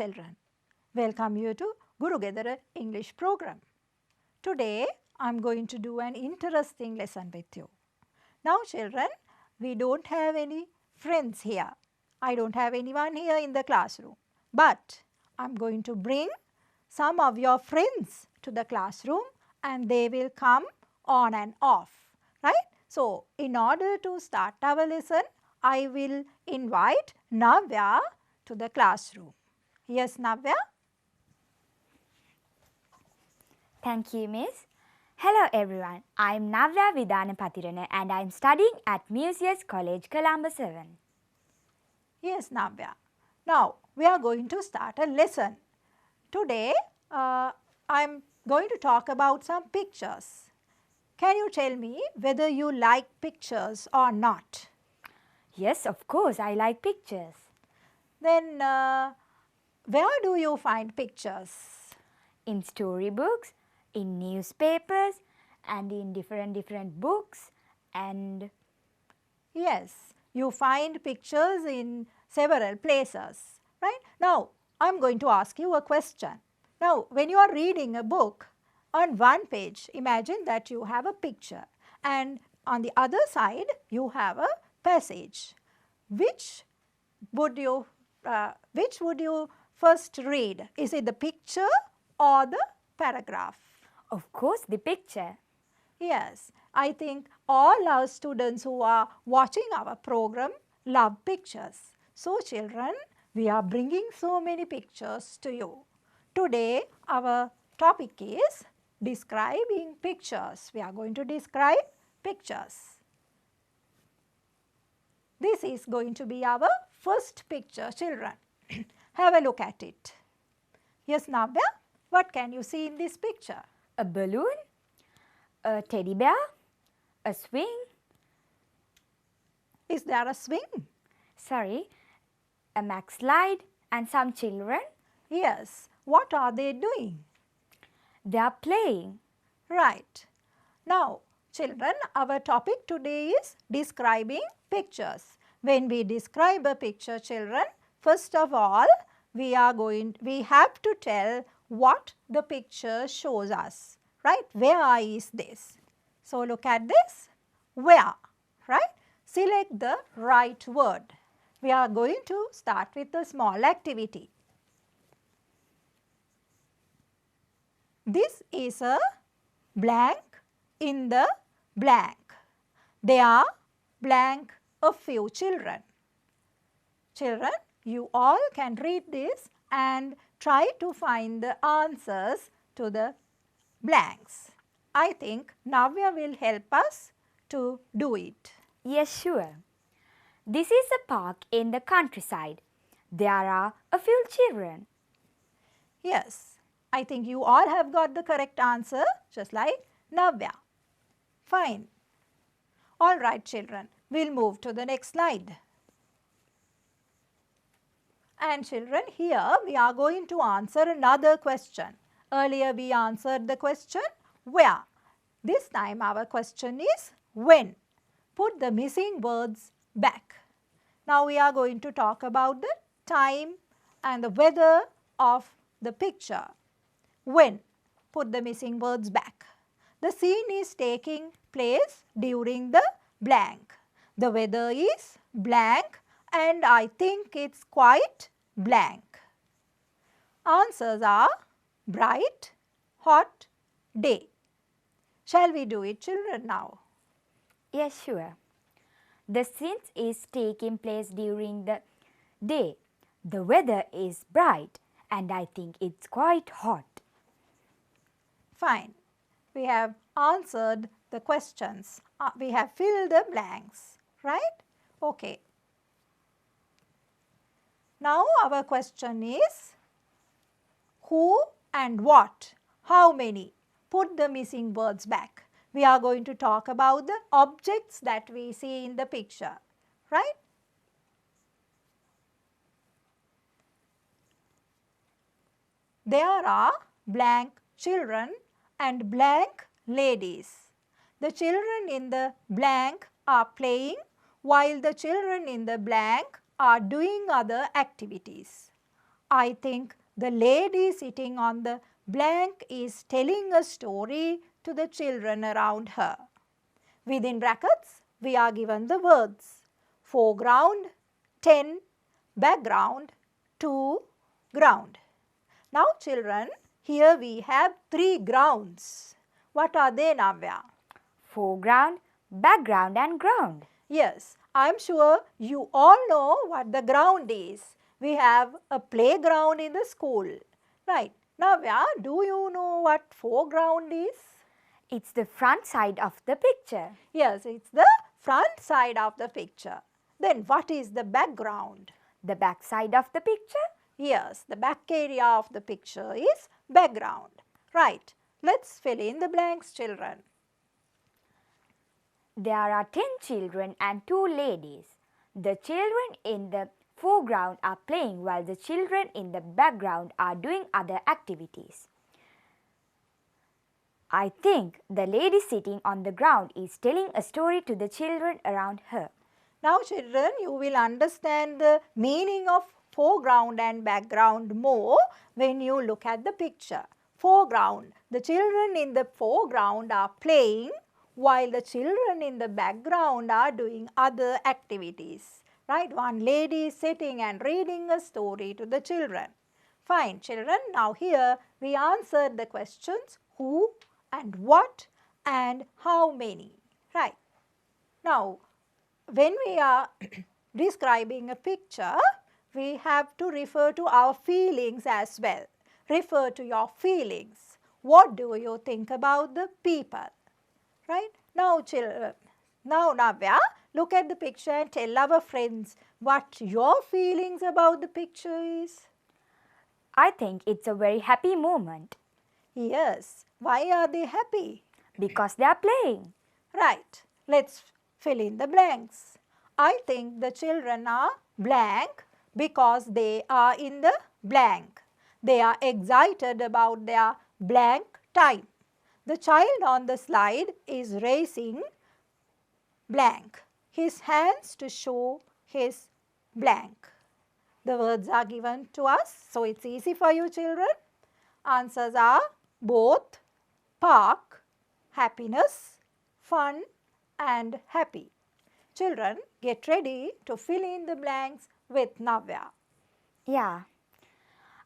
children, welcome you to Guru Gedara English program. Today I am going to do an interesting lesson with you. Now children, we don't have any friends here. I don't have anyone here in the classroom, but I am going to bring some of your friends to the classroom and they will come on and off, right? So, in order to start our lesson, I will invite Navya to the classroom. Yes, Navya? Thank you, Miss. Hello everyone, I am Navya Vidana Patirana and I am studying at Museus College, Colombo 7. Yes, Navya. Now, we are going to start a lesson. Today, I am going to talk about some pictures. Can you tell me whether you like pictures or not? Yes, of course, I like pictures. Then, where do you find pictures? In storybooks, in newspapers and in different books and… Yes, you find pictures in several places, right? Now, I am going to ask you a question. Now, when you are reading a book, on one page, imagine that you have a picture and on the other side, you have a passage. Which would you first read? Is it the picture or the paragraph? Of course, the picture. Yes, I think all our students who are watching our program love pictures. So children, we are bringing so many pictures to you. Today our topic is describing pictures. We are going to describe pictures. This is going to be our first picture, children. Have a look at it. Yes, Navya, what can you see in this picture? A balloon, a teddy bear, a swing. Is there a swing? Sorry, a max slide and some children. Yes. What are they doing? They are playing. Right. Now, children, our topic today is describing pictures. When we describe a picture, children, first of all, we have to tell what the picture shows us, right? Where is this? So, look at this, where, right? Select the right word. We are going to start with a small activity. This is a blank in the blank. There are blank a few children. Children, you all can read this and try to find the answers to the blanks. I think Navya will help us to do it. Yes, sure. This is a park in the countryside. There are a few children. Yes, I think you all have got the correct answer, just like Navya. Fine. All right, children, we'll move to the next slide. And children, here we are going to answer another question. Earlier we answered the question where. This time our question is when. Put the missing words back. Now we are going to talk about the time and the weather of the picture. When. Put the missing words back. The scene is taking place during the blank. The weather is blank and I think it's quite blank. Answers are bright, hot, day. Shall we do it, children, now? Yes, sure. The scene is taking place during the day. The weather is bright and I think it's quite hot. Fine. We have answered the questions. We have filled the blanks, right? Okay. Now our question is who and what? How many? Put the missing words back. We are going to talk about the objects that we see in the picture, right? There are blank children and blank ladies. The children in the blank are playing while the children in the blank are doing other activities. I think the lady sitting on the blank is telling a story to the children around her. Within brackets, we are given the words foreground, 10, background, 2, ground. Now children, here we have 3 grounds. What are they, Navya? Foreground, background and ground. Yes, I am sure you all know what the ground is. We have a playground in the school. Right. Navya, do you know what foreground is? It's the front side of the picture. Yes, it's the front side of the picture. Then what is the background? The back side of the picture? Yes, the back area of the picture is background. Right. Let's fill in the blanks, children. There are 10 children and 2 ladies. The children in the foreground are playing while the children in the background are doing other activities. I think the lady sitting on the ground is telling a story to the children around her. Now children, you will understand the meaning of foreground and background more when you look at the picture. Foreground, the children in the foreground are playing while the children in the background are doing other activities. Right? One lady is sitting and reading a story to the children. Fine children, now here we answered the questions who and what and how many. Right? Now, when we are describing a picture, we have to refer to our feelings as well. Refer to your feelings. What do you think about the people? Right? Now, children, now Navya, look at the picture and tell our friends what your feelings about the picture is. I think it's a very happy moment. Yes. Why are they happy? Because they are playing. Right. Let's fill in the blanks. I think the children are blank because they are in the blank. They are excited about their blank time. The child on the slide is raising blank, his hands to show his blank. The words are given to us, so it's easy for you children. Answers are both, park, happiness, fun and happy. Children, get ready to fill in the blanks with Navya. Yeah.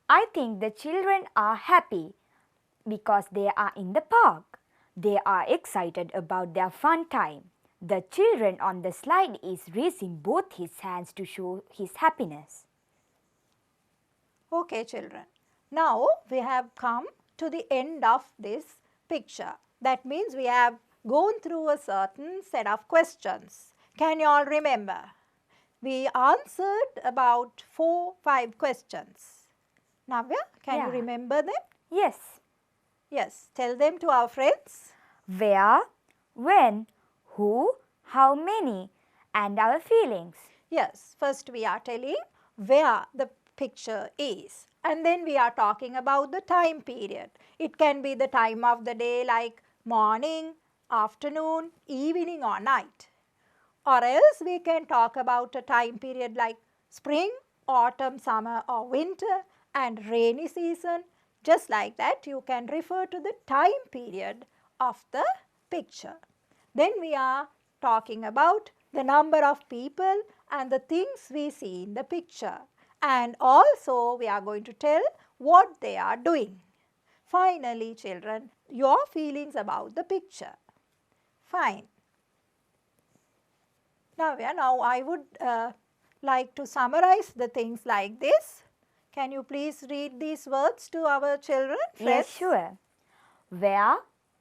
I think the children are happy because they are in the park. They are excited about their fun time. The children on the slide is raising both his hands to show his happiness. Okay children, now we have come to the end of this picture. That means we have gone through a certain set of questions. Can you all remember? We answered about 4-5 questions. Navya, can you Yeah. remember them? Yes. Yes, tell them to our friends. Where, when, who, how many, and our feelings. Yes, first we are telling where the picture is, and then we are talking about the time period. It can be the time of the day like morning, afternoon, evening or night. Or else we can talk about a time period like spring, autumn, summer or winter and rainy season. Just like that you can refer to the time period of the picture. Then we are talking about the number of people and the things we see in the picture. And also we are going to tell what they are doing. Finally, children, your feelings about the picture. Fine. Now I would like to summarize the things like this. Can you please read these words to our children? Yes, sure. Where,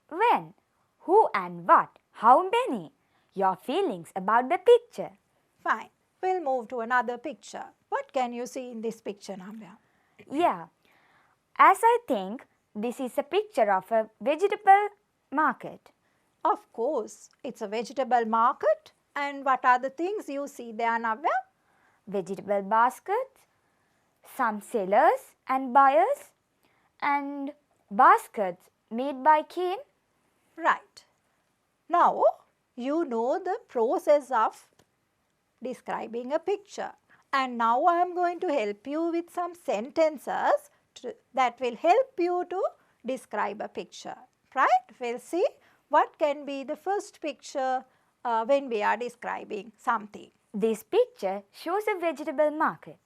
when, who and what, how many. Your feelings about the picture. Fine. We'll move to another picture. What can you see in this picture, Navya? Yeah. As I think, this is a picture of a vegetable market. Of course, it's a vegetable market. And what are the things you see there, Navya? Vegetable baskets, some sellers and buyers, and baskets made by cane. Right. Now, you know the process of describing a picture. And now I am going to help you with some sentences that will help you to describe a picture. Right? We'll see what can be the first picture when we are describing something. This picture shows a vegetable market.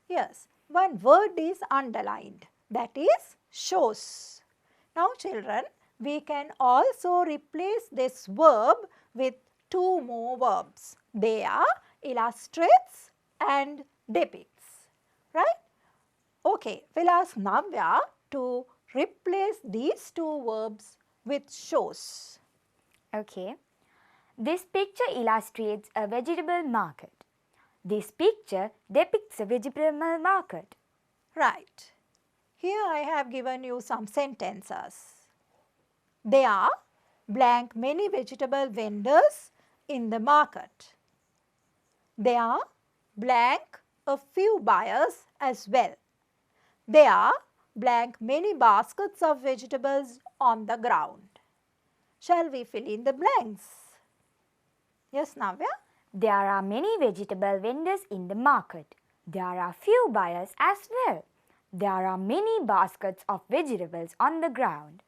Yes, one word is underlined, that is shows. Now children, we can also replace this verb with two more verbs. They are illustrates and depicts. Right? Okay, we'll ask Navya to replace these two verbs with shows. Okay. This picture illustrates a vegetable market. This picture depicts a vegetable market. Right. Here I have given you some sentences. There are blank many vegetable vendors in the market. There are blank a few buyers as well. There are blank many baskets of vegetables on the ground. Shall we fill in the blanks? Yes, Navya? There are many vegetable vendors in the market. There are few buyers as well. There are many baskets of vegetables on the ground.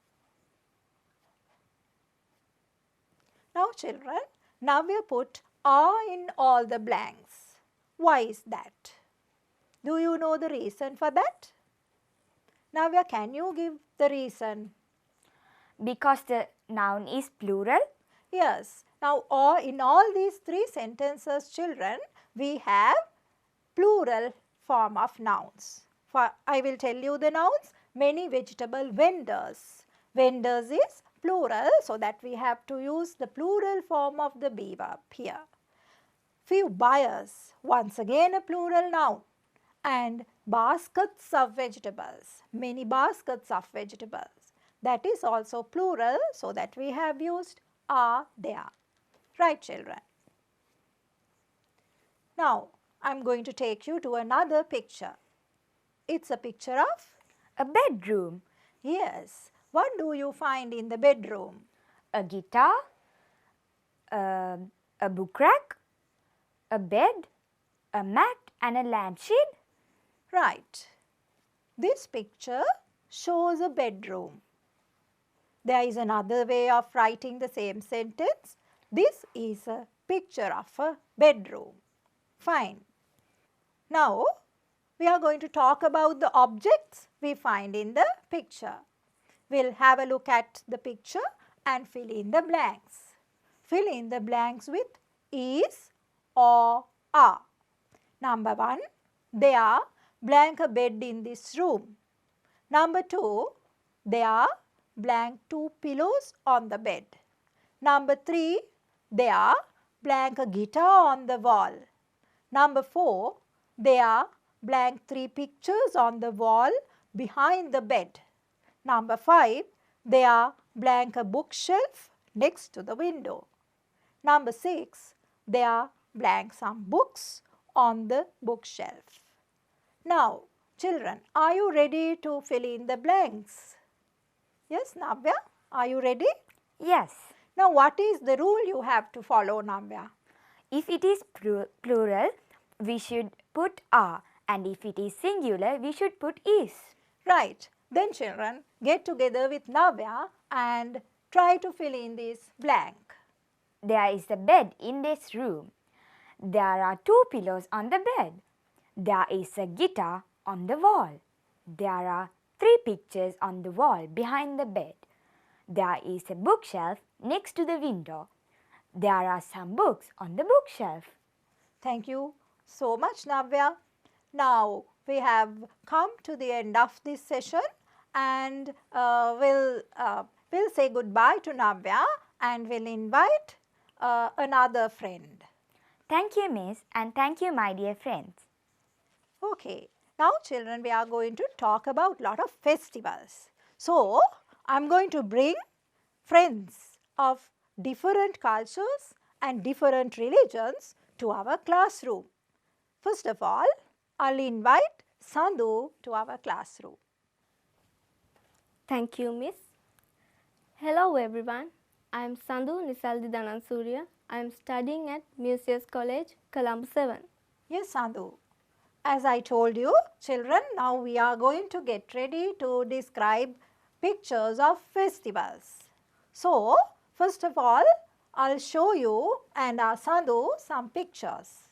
Now children, Navya put are in all the blanks. Why is that? Do you know the reason for that? Navya, can you give the reason? Because the noun is plural. Yes. Now, in all these three sentences, children, we have plural form of nouns. I will tell you the nouns. Many vegetable vendors. Vendors is plural, so that we have to use the plural form of the be verb here. Few buyers, once again a plural noun. And baskets of vegetables, many baskets of vegetables. That is also plural, so that we have used are there. Right, children? Now, I am going to take you to another picture. It's a picture of A bedroom. Yes. What do you find in the bedroom? A guitar. A book rack. A bed. A mat and a lampshade. Right. This picture shows a bedroom. There is another way of writing the same sentence. This is a picture of a bedroom. Fine. Now, we are going to talk about the objects we find in the picture. We'll have a look at the picture and fill in the blanks. Fill in the blanks with is or are. Number 1, there are blank a bed in this room. Number 2, there are blank 2 pillows on the bed. Number 3, there are blank a guitar on the wall. Number 4, there are blank 3 pictures on the wall behind the bed. Number 5, there are blank a bookshelf next to the window. Number 6, there are blank some books on the bookshelf. Now, children, are you ready to fill in the blanks? Yes, Navya, are you ready? Yes. Now, what is the rule you have to follow, Navya? If it is plural, we should put are, and if it is singular, we should put is. Right. Then children, get together with Navya and try to fill in this blank. There is a bed in this room. There are 2 pillows on the bed. There is a guitar on the wall. There are 3 pictures on the wall behind the bed. There is a bookshelf next to the window. There are some books on the bookshelf. Thank you so much, Navya. Now, we have come to the end of this session and we'll say goodbye to Navya and we'll invite another friend. Thank you, Miss, and thank you, my dear friends. Okay. Now, children, we are going to talk about lot of festivals. So, I'm going to bring friends of different cultures and different religions to our classroom. First of all, I'll invite Sandhu to our classroom. Thank you, Miss. Hello, everyone. I am Sandhu Nisaldi Surya. I am studying at Museus College, Colombo 7. Yes, Sandhu. As I told you, children, now we are going to get ready to describe pictures of festivals. So, first of all, I'll show you and Sandhu some pictures.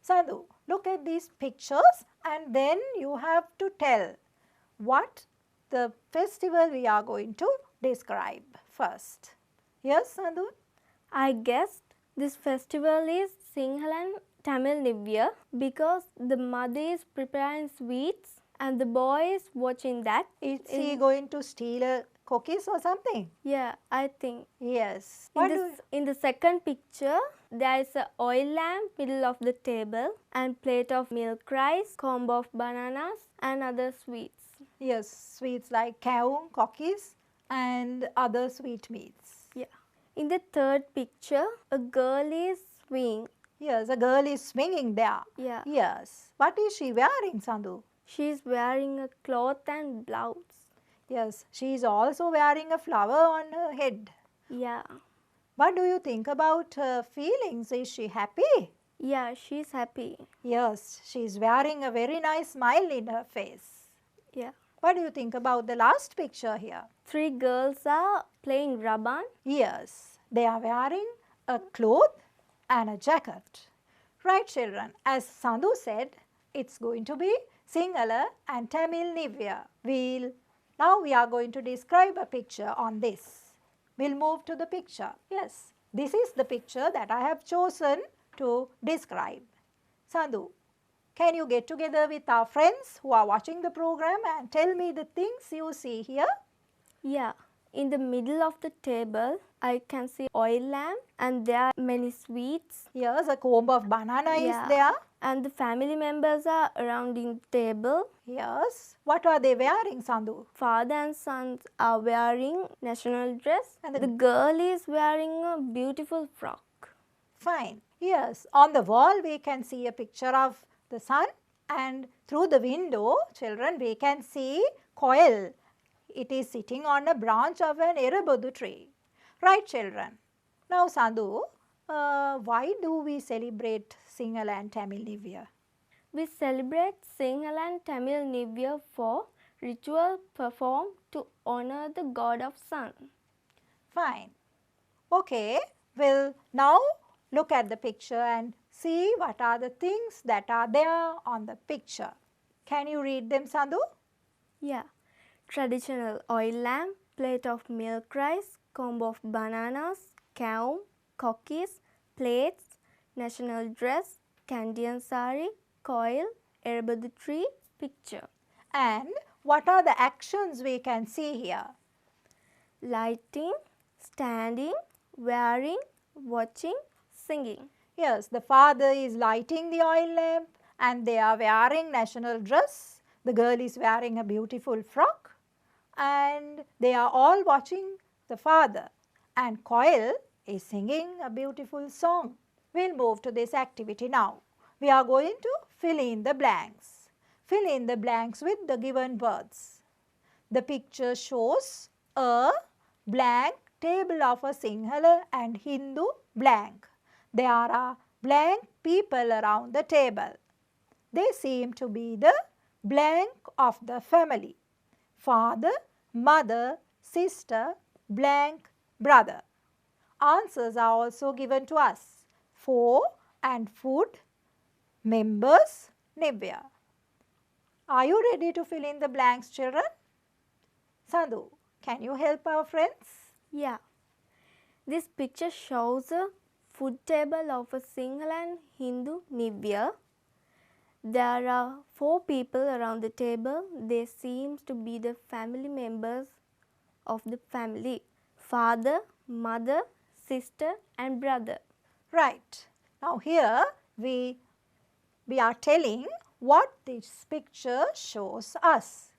Sandhu, look at these pictures and then you have to tell what the festival we are going to describe first. Yes, Sandhu? I guessed this festival is Sinhala Tamil New Year because the mother is preparing sweets and the boy is watching that. Is he going to steal a cookies or something? Yeah, I think. Yes. In the second picture, there is a oil lamp middle of the table and plate of milk rice, comb of bananas and other sweets. Yes, sweets like cow, cookies and other sweetmeats. Yeah. In the third picture, a girl is swinging. Yes, a girl is swinging there. Yeah. Yes. What is she wearing, Sandhu? She is wearing a cloth and blouse. Yes, she is also wearing a flower on her head. Yeah. What do you think about her feelings? Is she happy? Yeah, she is happy. Yes, she is wearing a very nice smile in her face. Yeah. What do you think about the last picture here? 3 girls are playing Raban. Yes, they are wearing a cloth and a jacket. Right, children, as Sandhu said, it's going to be Sinhala and Tamil New Year. Now we are going to describe a picture on this. We'll move to the picture. Yes, this is the picture that I have chosen to describe. Sandhu, can you get together with our friends who are watching the program and tell me the things you see here? Yeah. In the middle of the table, I can see oil lamp and there are many sweets. Yes, a comb of banana Yeah. is there. And the family members are around in the table. Yes. What are they wearing, Sandhu? Father and sons are wearing national dress. And The girl is wearing a beautiful frock. Fine. Yes. On the wall we can see a picture of the sun and through the window, children, we can see coil. It is sitting on a branch of an erebudu tree. Right, children? Now, Sandhu, why do we celebrate Sinhala and Tamil New Year? We celebrate Sinhala and Tamil New Year for ritual performed to honor the god of sun. Fine. Okay, we'll now look at the picture and see what are the things that are there on the picture. Can you read them, Sandhu? Yeah. Traditional oil lamp, plate of milk rice, comb of bananas, cow, cookies, plates, national dress, Candian sari, coil, erebadu tree, picture. And what are the actions we can see here? Lighting, standing, wearing, watching, singing. Yes, the father is lighting the oil lamp and they are wearing national dress. The girl is wearing a beautiful frock and they are all watching the father, and Coil is singing a beautiful song. We'll move to this activity now. We are going to fill in the blanks. Fill in the blanks with the given words. The picture shows a blank table of a Sinhala and Hindu blank. There are blank people around the table. They seem to be the blank of the family. Father, mother, sister, blank, brother. Answers are also given to us. For and food, members, Nivya. Are you ready to fill in the blanks, children? Sandhu, can you help our friends? Yeah. This picture shows a food table of a Sinhala and Hindu New Year. There are 4 people around the table. They seem to be the family members of the family. Father, mother, sister and brother. Right. Now here we are telling what this picture shows us.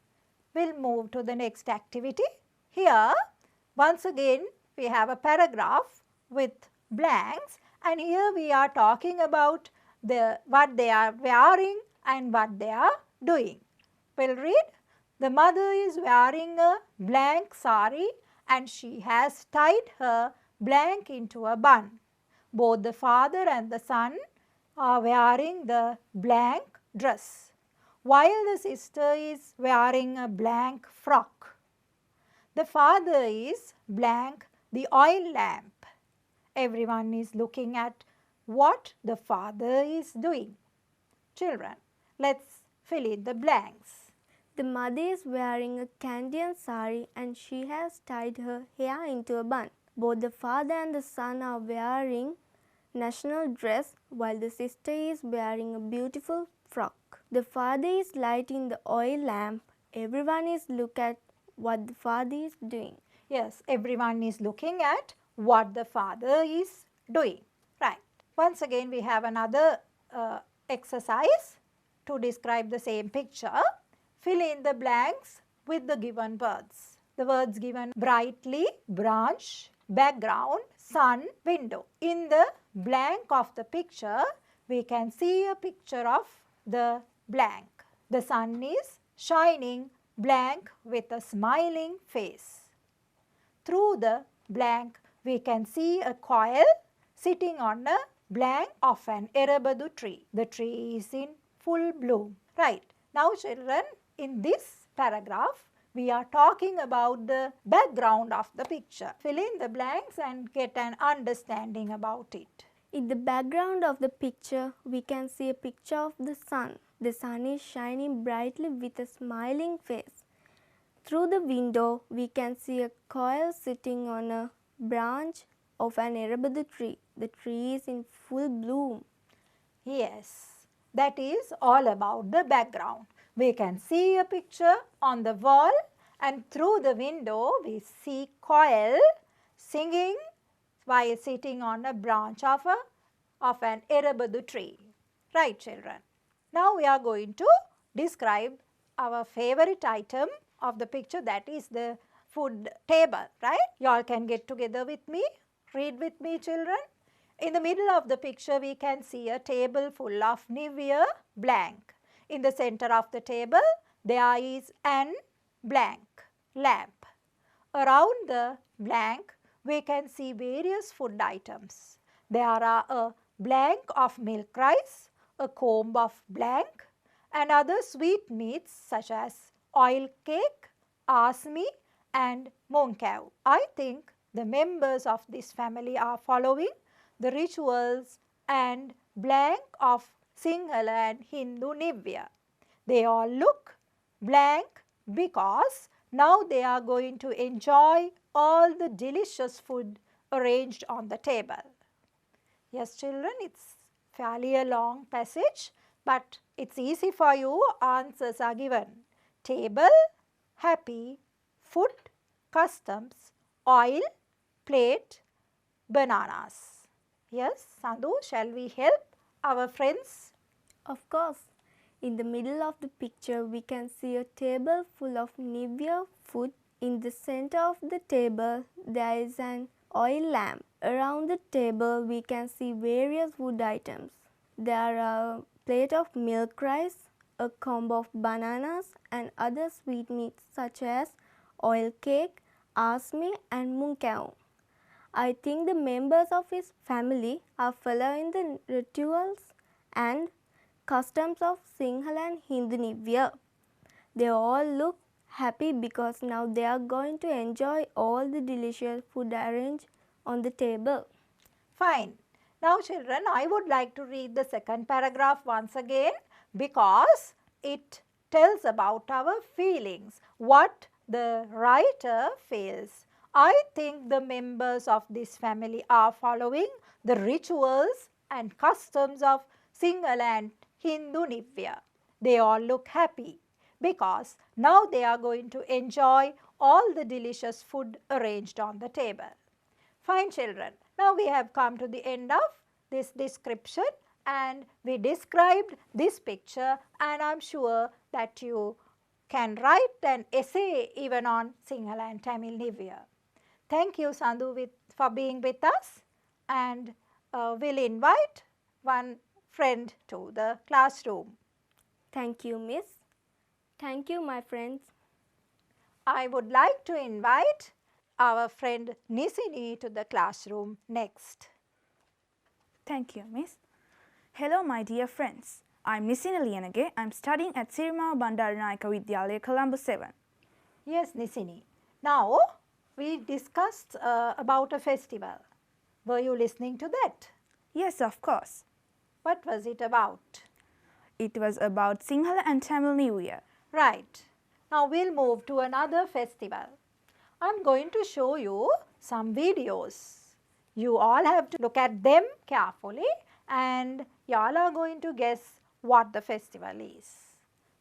We'll move to the next activity. Here once again we have a paragraph with blanks, and here we are talking about what they are wearing and what they are doing. We'll read. The mother is wearing a blank sari and she has tied her blank into a bun. Both the father and the son are wearing the blank dress, while the sister is wearing a blank frock. The father is blank the oil lamp. Everyone is looking at what the father is doing. Children, let's fill in the blanks. The mother is wearing a Candian sari and she has tied her hair into a bun. Both the father and the son are wearing national dress while the sister is wearing a beautiful frock. The father is lighting the oil lamp. Everyone is looking at what the father is doing. Yes, everyone is looking at what the father is doing. Right. Once again we have another exercise to describe the same picture. Fill in the blanks with the given words. The words given: brightly, branch, background, sun, window. In the blank of the picture, we can see a picture of the blank. The sun is shining blank with a smiling face. Through the blank, we can see a coil sitting on a blank of an erebadu tree. The tree is in full bloom. Right. Now children, in this paragraph, we are talking about the background of the picture. Fill in the blanks and get an understanding about it. In the background of the picture, we can see a picture of the sun. The sun is shining brightly with a smiling face. Through the window, we can see a coil sitting on a branch of an erebadu tree. The tree is in full bloom. Yes, that is all about the background. We can see a picture on the wall and through the window we see coil singing while sitting on a branch of an erebadu tree. Right children. Now we are going to describe our favorite item of the picture, that is the food table, right? You all can get together with me. Read with me children. In the middle of the picture we can see a table full of Nivea blank. In the center of the table there is an blank lamp. Around the blank we can see various food items. There are a blank of milk rice, a comb of blank, and other sweetmeats such as oil cake, asmi and mooncake. I think the members of this family are following the rituals and blank of Sinhala and Hindu Nivya. They all look blank because now they are going to enjoy all the delicious food arranged on the table. Yes children, it's fairly a long passage, but it's easy for you. Answers are given. Table, happy, food, customs, oil, plate, bananas. Yes, Sandhu, shall we help our friends? Of course, in the middle of the picture we can see a table full of Nivea food. In the center of the table there is an oil lamp. Around the table we can see various food items. There are a plate of milk rice, a comb of bananas and other sweetmeats such as oil cake, asmi and mooncake. I think the members of his family are following the rituals and customs of Sinhala and Hindu Nivya. They all look happy because now they are going to enjoy all the delicious food arranged on the table. Fine. Now children, I would like to read the second paragraph once again because it tells about our feelings, what the writer feels. I think the members of this family are following the rituals and customs of Sinhala and Hindu Nivya. They all look happy because now they are going to enjoy all the delicious food arranged on the table. Fine children, now we have come to the end of this description and we described this picture, and I am sure that you can write an essay even on Sinhala and Tamil Nivya. Thank you Sandhu for being with us, and we'll invite one friend to the classroom. Thank you, Miss. Thank you, my friends. I would like to invite our friend Nisini to the classroom next. Thank you, Miss. Hello, my dear friends. I'm Nisina Liyanage. I'm studying at Sirima Bandaranayaka Vidyalaya, Colombo 7. Yes, Nisini. Now, we discussed about a festival. Were you listening to that? Yes, of course. What was it about? It was about Sinhala and Tamil New Year. Right. Now, we'll move to another festival. I'm going to show you some videos. You all have to look at them carefully and you all are going to guess what the festival is.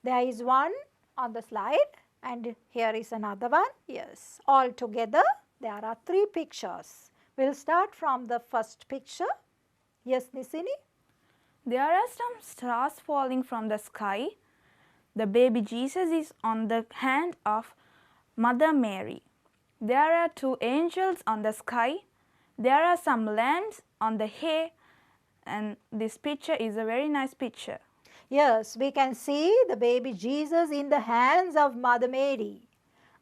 There is one on the slide and here is another one. Yes, all together there are 3 pictures. We'll start from the first picture. Yes, Nisini? There are some stars falling from the sky. The baby Jesus is on the hand of Mother Mary. There are 2 angels on the sky. There are some lambs on the hay, and this picture is a very nice picture. Yes, we can see the baby Jesus in the hands of Mother Mary.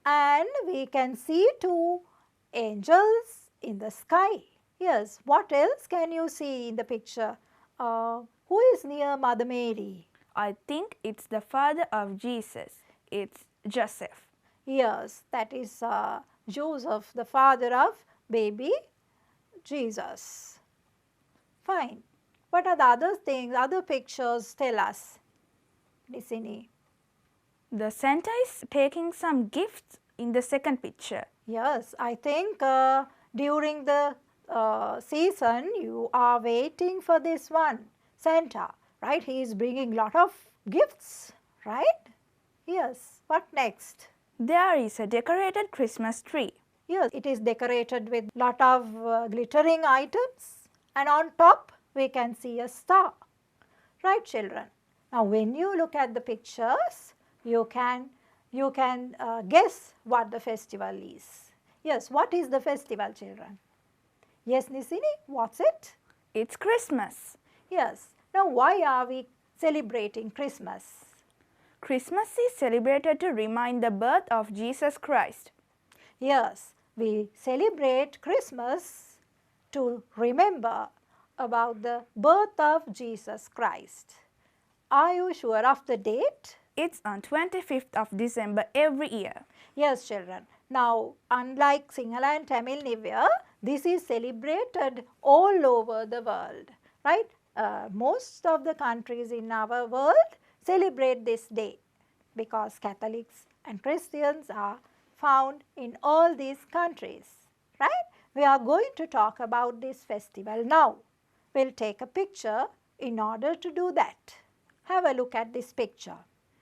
And we can see 2 angels in the sky. Yes, what else can you see in the picture? Who is near Mother Mary? I think it's the father of Jesus. It's Joseph. Yes, that is Joseph, the father of baby Jesus. Fine. What are the other things, other pictures? Tell us, Nisini. The Santa is taking some gifts in the second picture. Yes, I think during the season you are waiting for this one, Santa, right? He is bringing lot of gifts, right? Yes, what next? There is a decorated Christmas tree. Yes, it is decorated with lot of glittering items and on top we can see a star, right children? Now when you look at the pictures, you can guess what the festival is. Yes, what is the festival, children? Yes, Nisini, what's it? It's Christmas. Yes. Now why are we celebrating Christmas? Christmas is celebrated to remind the birth of Jesus Christ. Yes, we celebrate Christmas to remember about the birth of Jesus Christ. Are you sure of the date? It's on 25th of December every year. Yes, children. Now, unlike Sinhala and Tamil New Year, this is celebrated all over the world, right? Most of the countries in our world celebrate this day because Catholics and Christians are found in all these countries, right? We are going to talk about this festival now. We'll take a picture in order to do that. Have a look at this picture.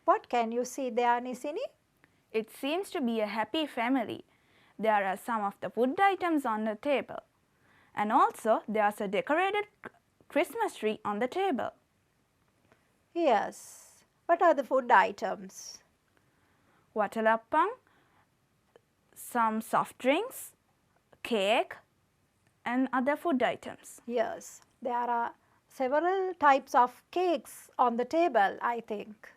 What can you see there, Nisini? It seems to be a happy family. There are some of the food items on the table. And also there's a decorated Christmas tree on the table. Yes. What are the food items? Watalappam, some soft drinks, cake and other food items. Yes. There are several types of cakes on the table, I think.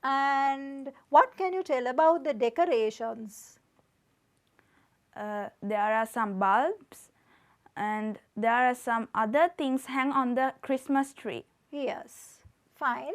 And what can you tell about the decorations? There are some bulbs and there are some other things hang on the Christmas tree. Yes. Fine.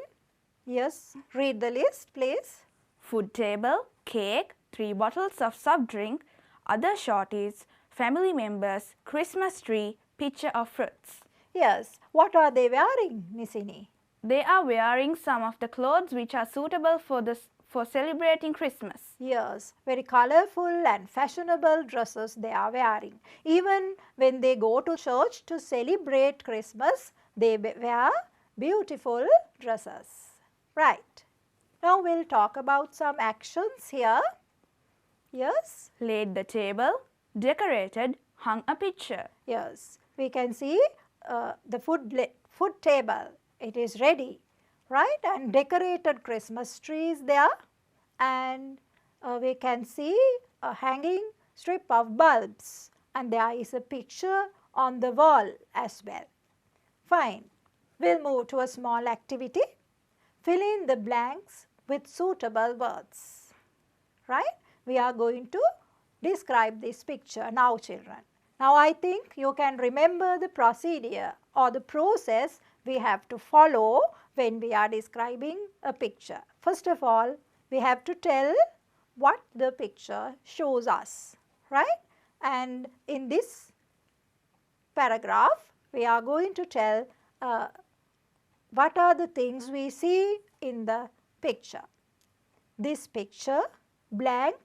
Yes. Read the list, please. Food table, cake, 3 bottles of soft drink, other shorties, family members, Christmas tree, picture of fruits. Yes. What are they wearing, Nisini? They are wearing some of the clothes which are suitable for celebrating Christmas. Yes, very colorful and fashionable dresses they are wearing. Even when they go to church to celebrate Christmas, they wear beautiful dresses. Right. Now we'll talk about some actions here. Yes. Laid the table, decorated, hung a picture. Yes, we can see the food table. It is ready, right? And decorated Christmas trees there. And we can see a hanging strip of bulbs. And there is a picture on the wall as well. Fine. We'll move to a small activity. Fill in the blanks with suitable words, right? We are going to describe this picture now, children. Now, I think you can remember the procedure or the process we have to follow when we are describing a picture. First of all, we have to tell what the picture shows us, right? And in this paragraph, we are going to tell what are the things we see in the picture. This picture, blank,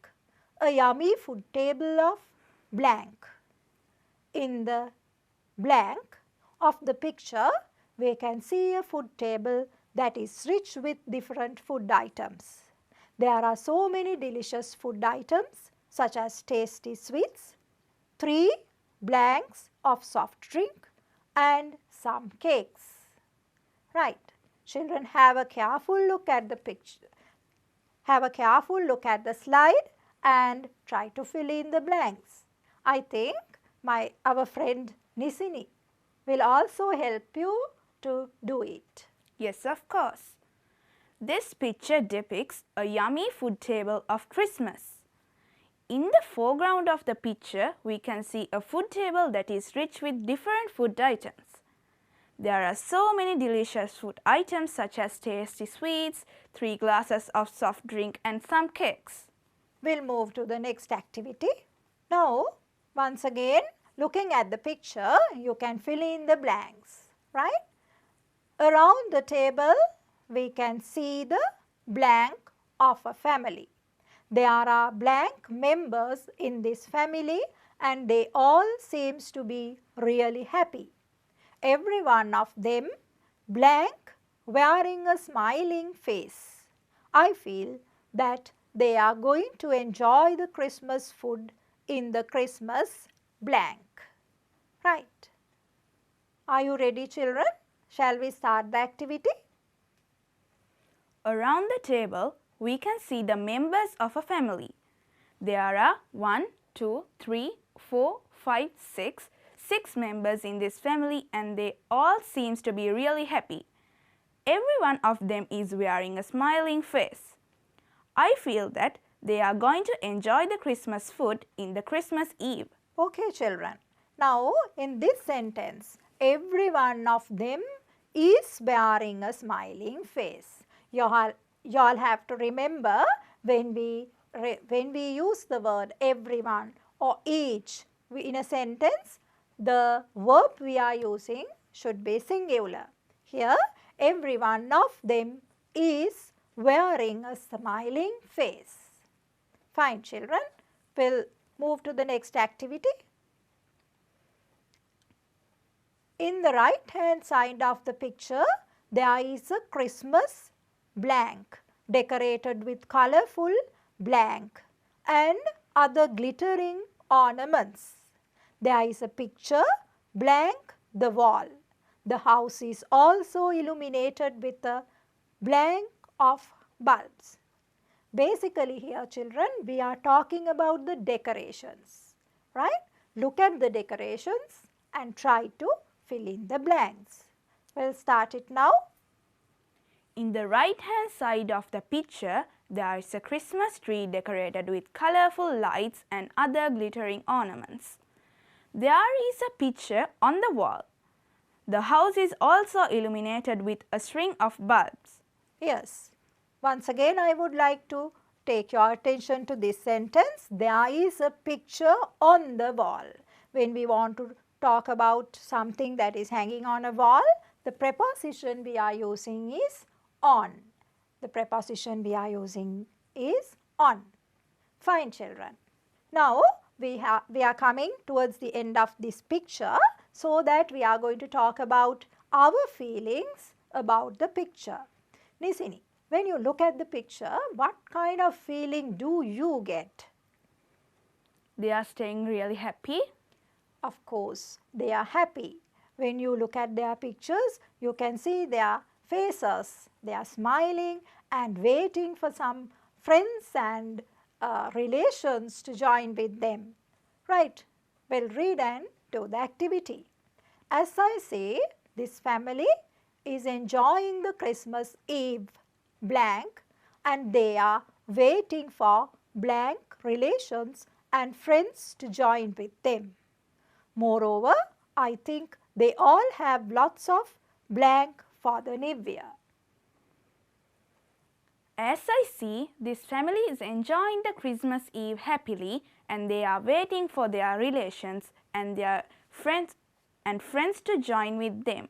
a yummy food table of blank. In the blank of the picture, we can see a food table that is rich with different food items. There are so many delicious food items such as tasty sweets, 3 blanks of soft drink and some cakes. Right. Children, have a careful look at the picture. Have a careful look at the slide and try to fill in the blanks. I think our friend Nisini will also help you to do it. Yes, of course. This picture depicts a yummy food table of Christmas. In the foreground of the picture, we can see a food table that is rich with different food items. There are so many delicious food items such as tasty sweets, 3 glasses of soft drink and some cakes. We'll move to the next activity. Now, once again, looking at the picture, you can fill in the blanks, right? Around the table, we can see the blank of a family. There are blank members in this family and they all seems to be really happy. Every one of them blank wearing a smiling face. I feel that they are going to enjoy the Christmas food in the Christmas blank. Right. Are you ready, children? Shall we start the activity? Around the table, we can see the members of a family. There are 1, 2, 3, 4, 5, 6 members in this family and they all seems to be really happy. Every one of them is wearing a smiling face. I feel that they are going to enjoy the Christmas food in the Christmas Eve. Okay, children. Now, in this sentence, every one of them is wearing a smiling face. You all have to remember when we use the word everyone or each in a sentence, the verb we are using should be singular. Here, every one of them is wearing a smiling face. Fine, children. We'll move to the next activity. In the right hand side of the picture, there is a Christmas blank decorated with colorful blank and other glittering ornaments. There is a picture blank the wall. The house is also illuminated with a blank of bulbs. Basically here, children, we are talking about the decorations, right? Look at the decorations and try to fill in the blanks. We'll start it now. In the right hand side of the picture, there is a Christmas tree decorated with colorful lights and other glittering ornaments. There is a picture on the wall. The house is also illuminated with a string of bulbs. Yes. Once again, I would like to take your attention to this sentence. There is a picture on the wall. When we want to talk about something that is hanging on a wall, the preposition we are using is on. The preposition we are using is on. Fine, children. Now, we are coming towards the end of this picture so that we are going to talk about our feelings about the picture. Nisini, when you look at the picture, what kind of feeling do you get? They are staying really happy. Of course, they are happy. When you look at their pictures, you can see their faces. They are smiling and waiting for some friends and relations to join with them. Right? Well, read and do the activity. As I say, this family is enjoying the Christmas Eve blank and they are waiting for blank relations and friends to join with them. Moreover, I think they all have lots of blank for the New Year. As I see, this family is enjoying the Christmas Eve happily and they are waiting for their relations and their friends to join with them.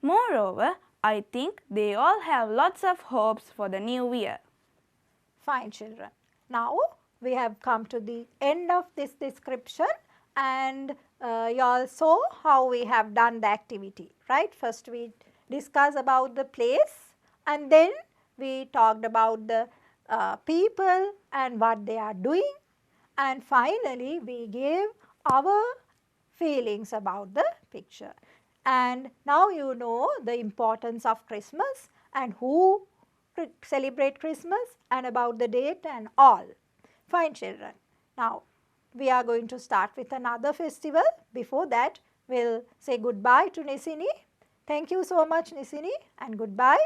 Moreover, I think they all have lots of hopes for the new year. Fine, children. Now we have come to the end of this description, and you all saw how we have done the activity, right? First we discussed about the place, and then we talked about the people and what they are doing, and finally we gave our feelings about the picture. And now you know the importance of Christmas and who celebrate Christmas and about the date and all. Fine, children. Now we are going to start with another festival. Before that, we'll say goodbye to Nisini. Thank you so much, Nisini, and goodbye.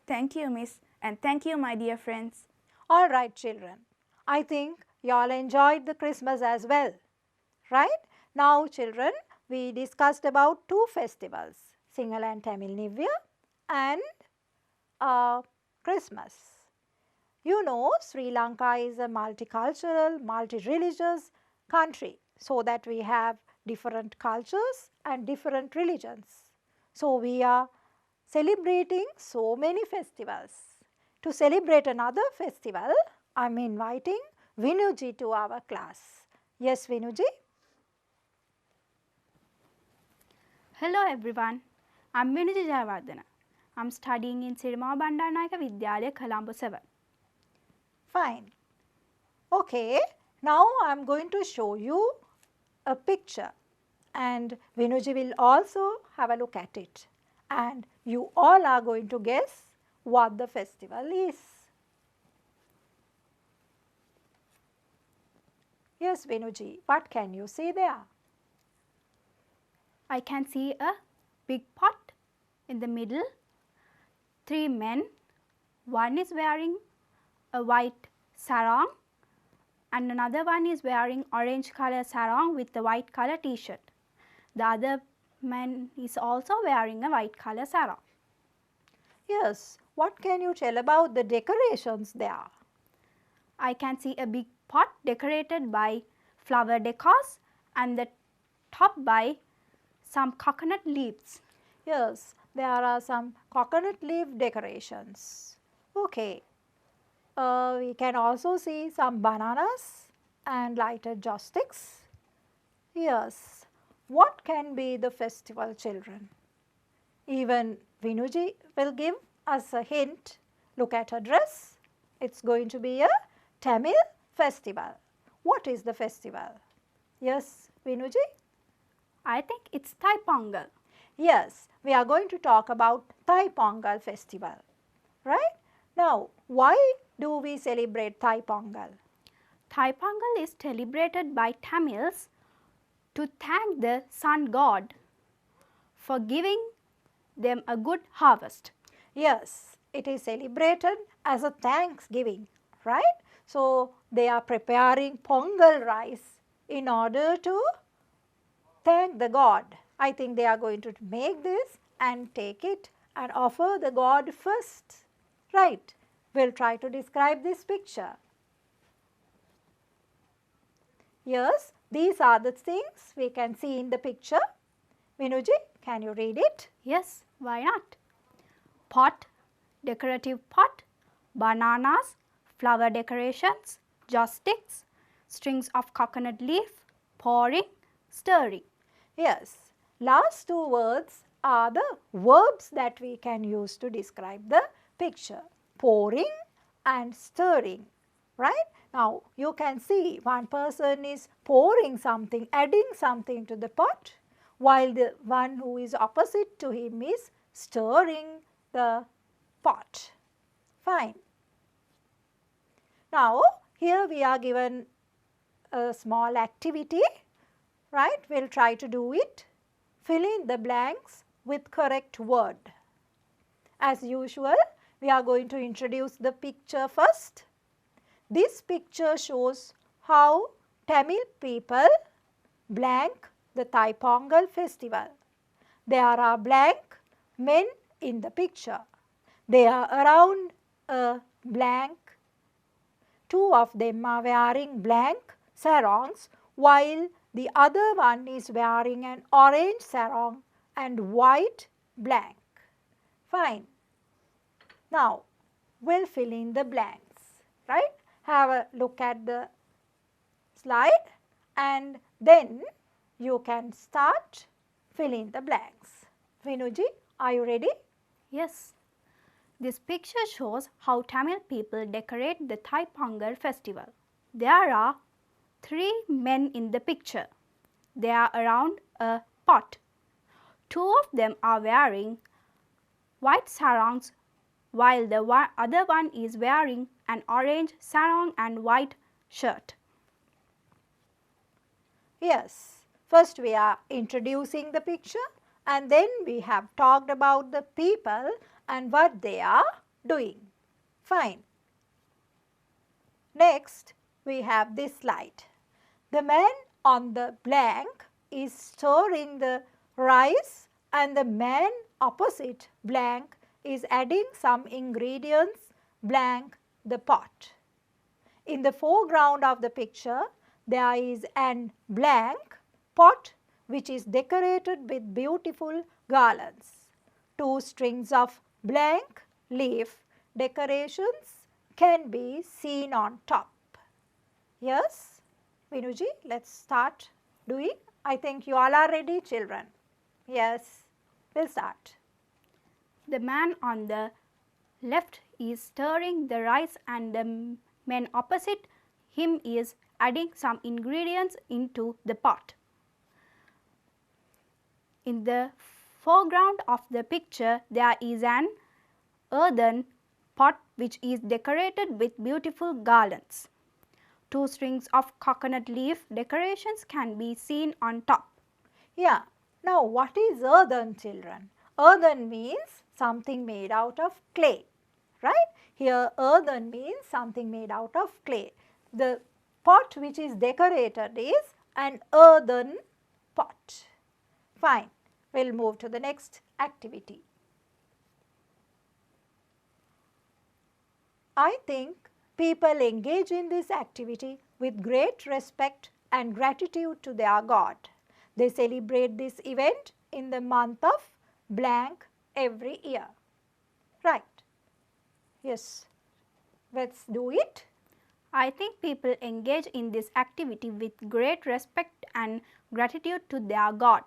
Thank you, Miss, and thank you, my dear friends. All right, children. I think you all enjoyed the Christmas as well, right? Now, children, we discussed about two festivals, Sinhala and Tamil New Year and Christmas. You know, Sri Lanka is a multicultural, multi-religious country, so that we have different cultures and different religions. So we are celebrating so many festivals. To celebrate another festival, I am inviting Vinuji to our class. Yes, Vinuji? Hello everyone, I'm Vinuji Jayawardena. I'm studying in Sirima Bandanayaka Vidyalaya, Colombo 7. Fine. Okay, now I am going to show you a picture and Vinuji will also have a look at it, and you all are going to guess what the festival is. Yes, Vinuji, what can you see there? I can see a big pot in the middle, 3 men, one is wearing a white sarong and another one is wearing orange color sarong with the white color t-shirt. The other man is also wearing a white color sarong. Yes, what can you tell about the decorations there? I can see a big pot decorated by flower decors and the top by some coconut leaves. Yes, there are some coconut leaf decorations. Okay, we can also see some bananas and lighted joss sticks. Yes, what can be the festival, children? Even Vinuji will give us a hint. Look at her dress. It's going to be a Tamil festival. What is the festival? Yes, Vinuji? I think it's Thai Pongal. Yes, we are going to talk about Thai Pongal festival, right? Now, why do we celebrate Thai Pongal? Thai Pongal is celebrated by Tamils to thank the sun god for giving them a good harvest. Yes, it is celebrated as a thanksgiving, right? So, they are preparing Pongal rice in order to thank the god. I think they are going to make this and take it and offer the god first, right? We'll try to describe this picture. Yes, these are the things we can see in the picture. Vinuji, can you read it? Yes, why not? Pot, decorative pot, bananas, flower decorations, joss sticks, strings of coconut leaf, pouring, stirring. Yes, last two words are the verbs that we can use to describe the picture. Pouring and stirring, right? Now, you can see one person is pouring something, adding something to the pot, while the one who is opposite to him is stirring the pot. Fine. Now, here we are given a small activity, right? We will try to do it. Fill in the blanks with correct word. As usual, we are going to introduce the picture first. This picture shows how Tamil people blank the Thai Pongal festival. There are blank men in the picture. They are around a blank. Two of them are wearing blank sarongs while the other one is wearing an orange sarong and white blank. Fine. Now, we'll fill in the blanks, right? Have a look at the slide and then you can start filling the blanks. Vinuji, are you ready? Yes. This picture shows how Tamil people decorate the Thai Pongal festival. There are 3 men in the picture. They are around a pot. 2 of them are wearing white sarongs while the other one is wearing an orange sarong and white shirt. Yes. First we are introducing the picture and then we have talked about the people and what they are doing. Fine. Next we have this slide. The man on the blank is stirring the rice and the man opposite blank is adding some ingredients blank the pot. In the foreground of the picture there is an blank pot which is decorated with beautiful garlands. 2 strings of blank leaf decorations can be seen on top. Yes, Vinuji, let's start doing. I think you all are ready, children. Yes, we'll start. The man on the left is stirring the rice and the man opposite him is adding some ingredients into the pot. In the foreground of the picture there is an earthen pot which is decorated with beautiful garlands. 2 strings of coconut leaf decorations can be seen on top. Yeah, now what is earthen, children? Earthen means something made out of clay, right? Here earthen means something made out of clay. The pot which is decorated is an earthen pot. Fine, we'll move to the next activity. I think people engage in this activity with great respect and gratitude to their God. They celebrate this event in the month of blank every year. Right? Yes. Let's do it. I think people engage in this activity with great respect and gratitude to their God.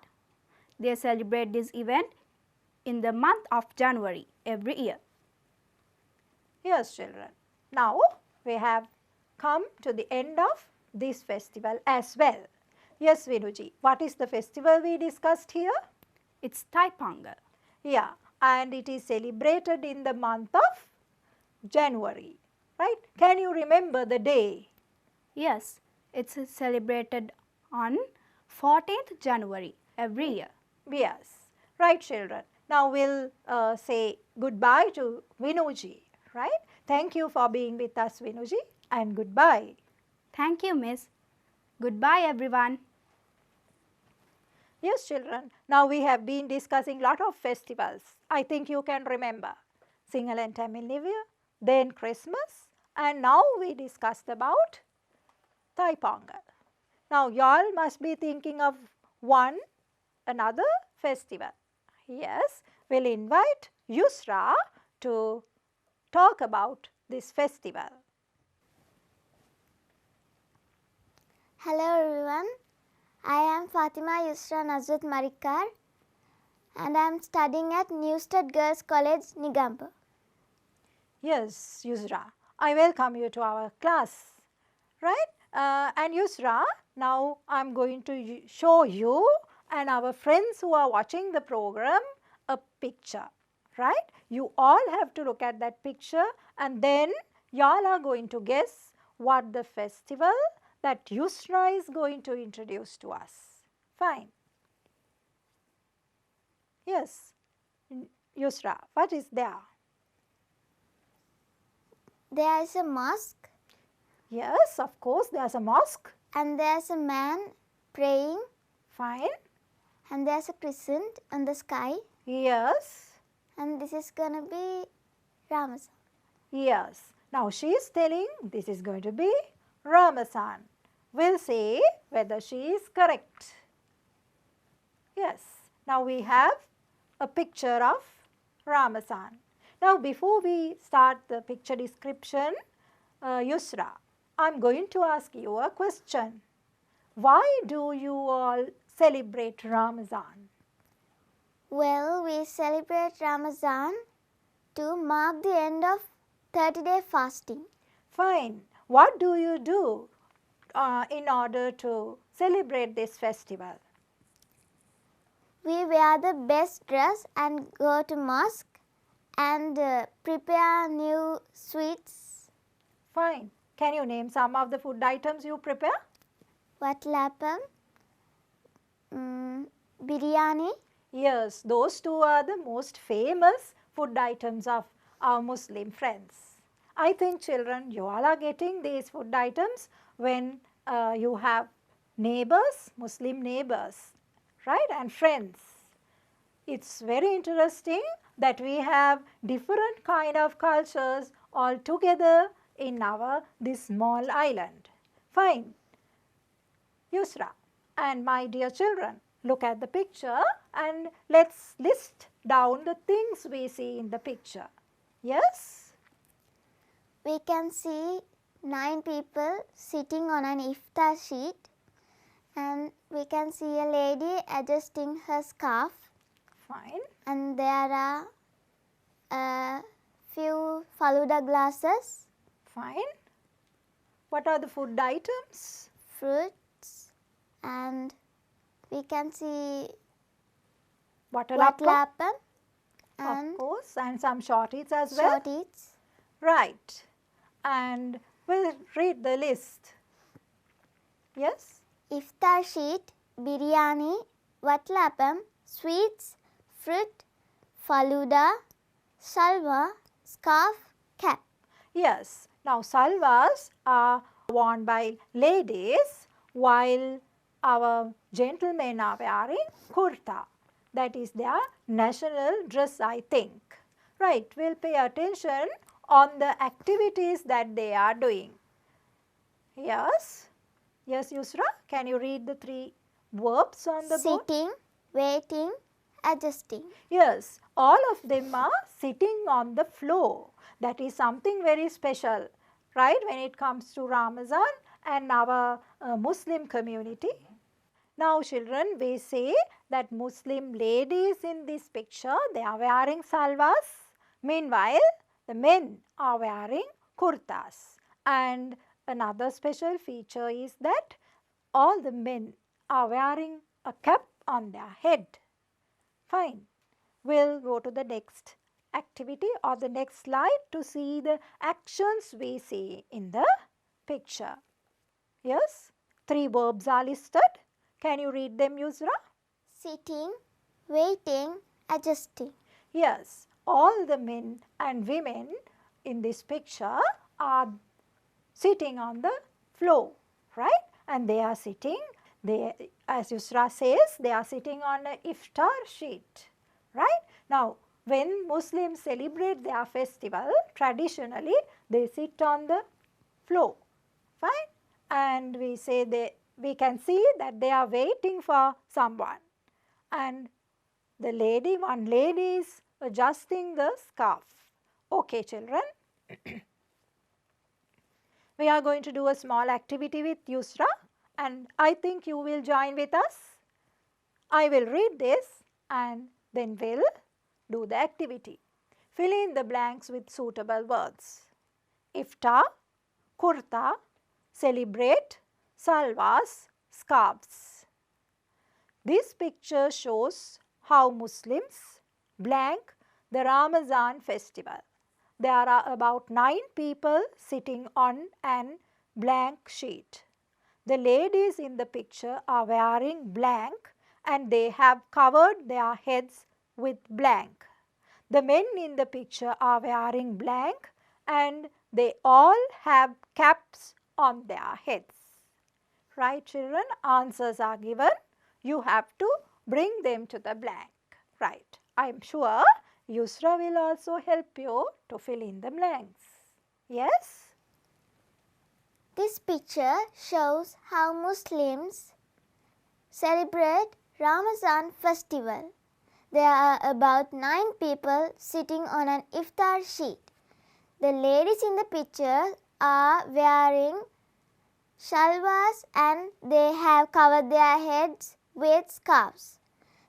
They celebrate this event in the month of January every year. Yes, children. Now we have come to the end of this festival as well. Yes, Vinuji, what is the festival we discussed here? It's Thai Pongal. Yeah, and it is celebrated in the month of January, right? Can you remember the day? Yes, it's celebrated on 14th January every year. Yes, right, children. Now we'll say goodbye to Vinuji, right? Thank you for being with us, Vinuji, and goodbye. Thank you, Miss. Goodbye, everyone. Yes, children. Now we have been discussing lot of festivals. I think you can remember. Sinhala and Tamil New Year, then Christmas, and now we discussed about Thai Pongal. Now y'all must be thinking of another festival. Yes, we'll invite Yusra to talk about this festival. Hello everyone, I am Fatima Yusra Nazrat Marikar and I am studying at Newstead Girls College, Negombo. Yes, Yusra, I welcome you to our class, right? And Yusra, now I am going to show you and our friends who are watching the program a picture, right? You all have to look at that picture and then y'all are going to guess what the festival that Yusra is going to introduce to us. Fine. Yes, Yusra, what is there? There is a mosque Yes, of course, there's a mosque. and there is a man praying Fine. and there is a crescent in the sky Yes. and this is gonna be Ramazan. Yes. Now she is telling this is going to be Ramazan. We'll see whether she is correct. Yes, now we have a picture of Ramazan. Now before we start the picture description, Yusra, I'm going to ask you a question. Why do you all celebrate Ramazan? Well, we celebrate Ramazan to mark the end of 30-day fasting. Fine. What do you do in order to celebrate this festival? We wear the best dress and go to mosque and prepare new sweets. Fine. Can you name some of the food items you prepare? Vatlapam, biryani. Yes, those two are the most famous food items of our Muslim friends. I think children, you all are getting these food items when you have neighbors, Muslim neighbors, right, and friends. It's very interesting that we have different kind of cultures all together in this small island. Fine. Yusra and my dear children, look at the picture and let's list down the things we see in the picture. Yes? We can see 9 people sitting on an iftar sheet, and we can see a lady adjusting her scarf, Fine. and there are a few faluda glasses, Fine. What are the food items? fruits, and we can see Vatlapam, vatlapam of and course, and some shorties as well. shorties. Right. And we'll read the list. Yes? Iftar sheet, biryani, vatlapam, sweets, fruit, faluda, salwa, scarf, cap. Yes. Now salwars are worn by ladies while our gentlemen are wearing kurta. That is their national dress, I think. Right. We'll pay attention on the activities that they are doing. Yes? Yes, Yusra, can you read the 3 verbs on the board? Sitting, waiting, adjusting. Yes, all of them are sitting on the floor. That is something very special, right, when it comes to Ramazan and our Muslim community. Now children, we say that Muslim ladies in this picture, they are wearing salwars. Meanwhile, the men are wearing kurtas. And another special feature is that all the men are wearing a cap on their head. Fine. We'll go to the next activity or the next slide to see the actions we see in the picture. Yes, 3 verbs are listed. Can you read them, Yusra? Sitting, waiting, adjusting. Yes, all the men and women in this picture are sitting on the floor, right? And they are sitting, as Yusra says, they are sitting on an iftar sheet, right? Now, when Muslims celebrate their festival, traditionally they sit on the floor, fine? And we can see that they are waiting for someone. And one lady is adjusting the scarf. Okay, children. We are going to do a small activity with Yusra, and I think you will join with us. I will read this and then we'll do the activity. Fill in the blanks with suitable words. Iftar, kurta, celebrate, salwas, scarves. This picture shows how Muslims blank the Ramazan festival. There are about 9 people sitting on an blank sheet. The ladies in the picture are wearing blank and they have covered their heads with blank. The men in the picture are wearing blank and they all have caps on their heads. Right, children? Answers are given. You have to bring them to the blank. Right. I am sure Yusra will also help you to fill in the blanks. Yes? This picture shows how Muslims celebrate Ramazan festival. There are about 9 people sitting on an iftar sheet. The ladies in the picture are wearing shalwars and they have covered their heads with scarves.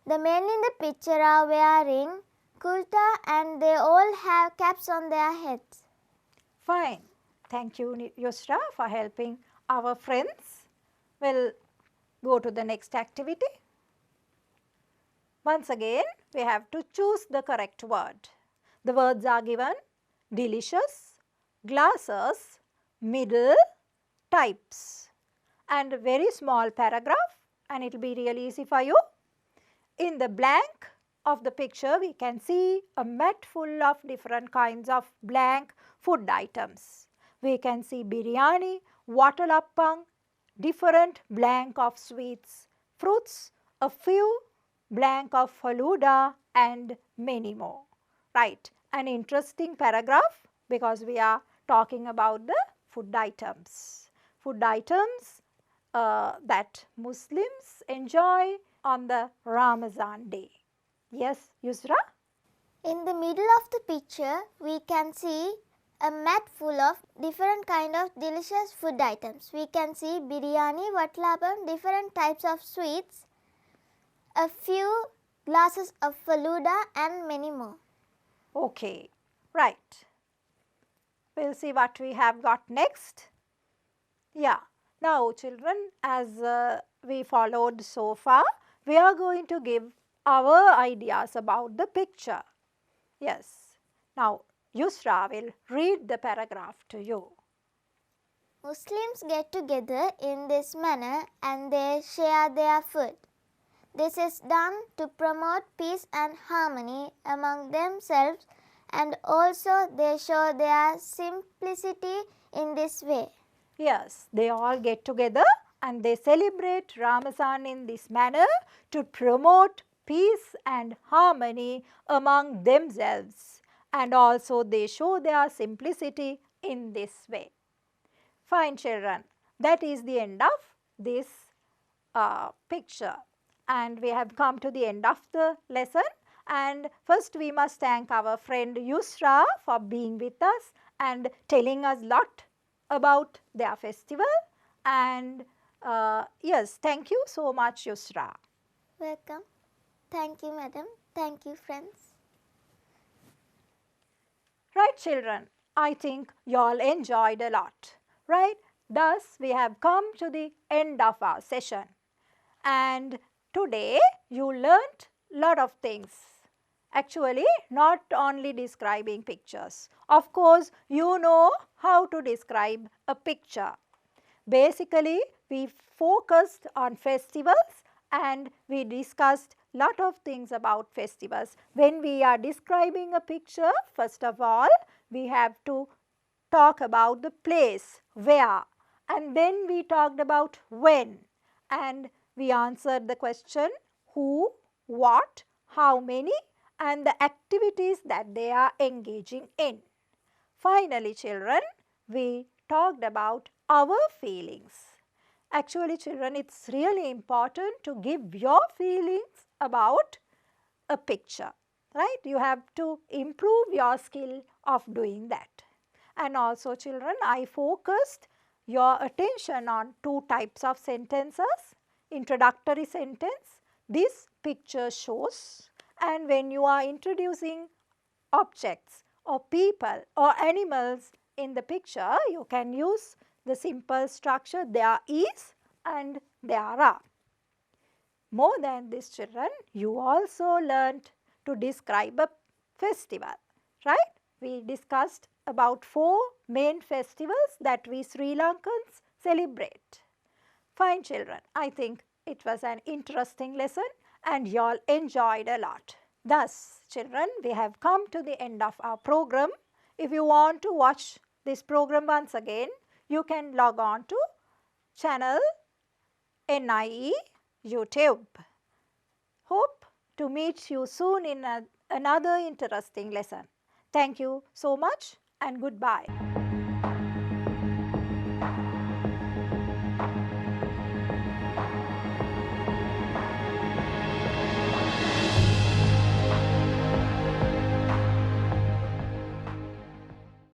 The men in the picture are wearing kurta and they all have caps on their heads. Fine. Thank you, Yusra, for helping our friends. We'll go to the next activity. Once again, we have to choose the correct word. The words are given: delicious, glasses, middle, types, and a very small paragraph, and it will be really easy for you. In the blank of the picture, we can see a mat full of different kinds of blank food items. We can see biryani, water appam, different blank of sweets, fruits, a few blank of faluda and many more. Right, an interesting paragraph because we are talking about the food items. Food items that Muslims enjoy on the Ramazan day. Yes, Yusra? In the middle of the picture, we can see a mat full of different kind of delicious food items. We can see biryani, vatlapam, different types of sweets, a few glasses of faluda and many more. Okay, right. We'll see what we have got next. Yeah, now children, as we followed so far, we are going to give our ideas about the picture. Yes, now Yusra will read the paragraph to you. Muslims get together in this manner and they share their food. This is done to promote peace and harmony among themselves, and also they show their simplicity in this way. Yes, they all get together and they celebrate Ramazan in this manner to promote peace and harmony among themselves, and also they show their simplicity in this way. Fine children, that is the end of this picture, and we have come to the end of the lesson. And first we must thank our friend Yusra for being with us and telling us lot about their festival. And yes, thank you so much, Yusra. Welcome. Thank you, madam. Thank you, friends. Right children, I think you all enjoyed a lot, right? Thus we have come to the end of our session, and today you learnt lot of things. Actually, not only describing pictures. Of course, you know how to describe a picture. Basically, we focused on festivals and we discussed lot of things about festivals. When we are describing a picture, first of all, we have to talk about the place, where, and then we talked about when, and we answered the question who, what, how many, and the activities that they are engaging in. Finally, children, we talked about our feelings. Actually, children, it's really important to give your feelings about a picture, right? You have to improve your skill of doing that. And also, children, I focused your attention on 2 types of sentences. Introductory sentence, this picture shows, and when you are introducing objects or people or animals in the picture, you can use the simple structure there is and there are. More than this, children, you also learnt to describe a festival, right? We discussed about 4 main festivals that we Sri Lankans celebrate. Fine children, I think it was an interesting lesson and you all enjoyed a lot. Thus, children, we have come to the end of our program. If you want to watch this program once again, you can log on to channel NIE YouTube. Hope to meet you soon in another interesting lesson. Thank you so much and goodbye.